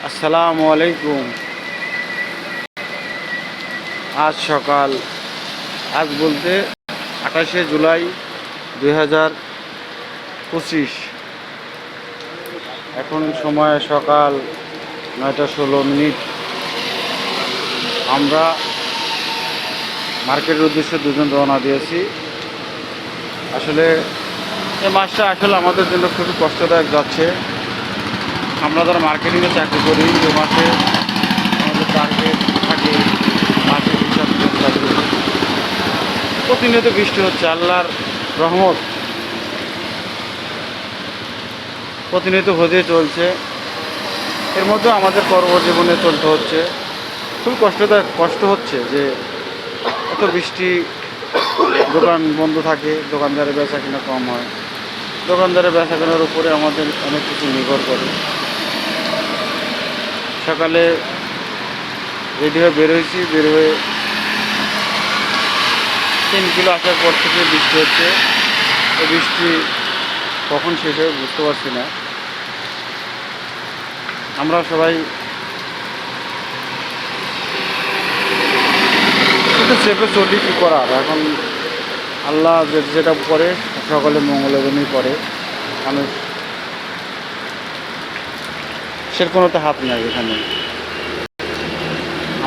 আসসালামু আলাইকুম। আজ বলতে 28শে জুলাই 2025। এখন সময় সকাল 9টা 16 মিনিট। আমরা মার্কেটের উদ্দেশ্যে দুজন রওনা দিয়েছি। আসলে এই মাসটা আমাদের জন্য খুবই কষ্টদায়ক যাচ্ছে। আমরা যারা মার্কেটিংয়ে চাকরি করি, এ মাসে আমাদের টার্গেট থাকে মাসের হিসাব থাকে। প্রতিনিয়ত বৃষ্টি হচ্ছে, আল্লাহর রহমত প্রতিনিয়ত হতে চলছে। এর মধ্যে আমাদের কর্মজীবনে চলতে হচ্ছে। খুব কষ্ট হচ্ছে যে এত বৃষ্টি, দোকান বন্ধ থাকে, দোকানদারের বেচা কেনা কম হয়। দোকানদারের বেচা কেনার উপরে আমাদের অনেক কিছু নির্ভর করে। সকালে রেডি হয়ে বের হয়ে 3 কিলো আসার পর থেকে বৃষ্টি হচ্ছে। এই বৃষ্টি কখন শেষ হবে বুঝতে পারছি না। আমরা সবাই কিন্তু চেপে চলি, কী করার। এখন আল্লাহ যেটা করে সকলে মঙ্গলের জন্যই করে। মানুষ সের কোনোতে হাত নেই। এখানে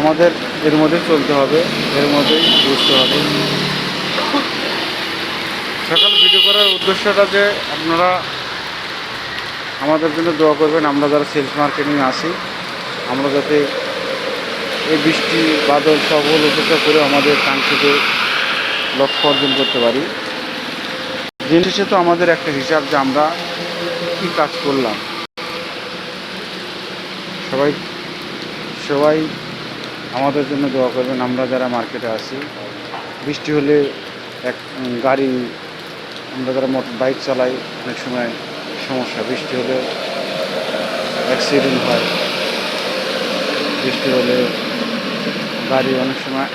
আমাদের এর মধ্যেই চলতে হবে, এর মধ্যেই বুঝতে হবে। সকাল ভিডিও করার উদ্দেশ্যটা যে আপনারা আমাদের জন্য দোয়া করবেন। আমরা যারা সেলস মার্কেটিং আসি, আমরা যাতে এই বৃষ্টি বাদল সকল উপেক্ষা করে আমাদের কাঙ্ক্ষিত লক্ষ্য অর্জন করতে পারি। জিনিসে তো আমাদের একটা হিসাব যে আমরা কী কাজ করলাম। সবাই সবাই আমাদের জন্য দোয়া করবেন। আমরা যারা মার্কেটে আসি, বৃষ্টি হলে গাড়ি, আমরা যারা বাইক চালাই, অনেক সময় সমস্যা। বৃষ্টি হলে অ্যাক্সিডেন্ট হয়। বৃষ্টি হলে গাড়ি অনেক সময়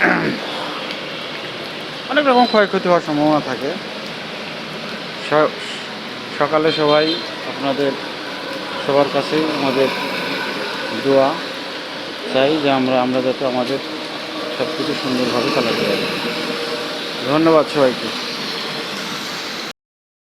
অনেক রকম ক্ষয়ক্ষতি হওয়ার সম্ভাবনা থাকে। সকালে সবাই আপনাদের সবার কাছেই আমাদের দোয়া চাই যে আমরা যাতে আমাদের সব কিছু সুন্দরভাবে চালাতে পারি। ধন্যবাদ সবাইকে।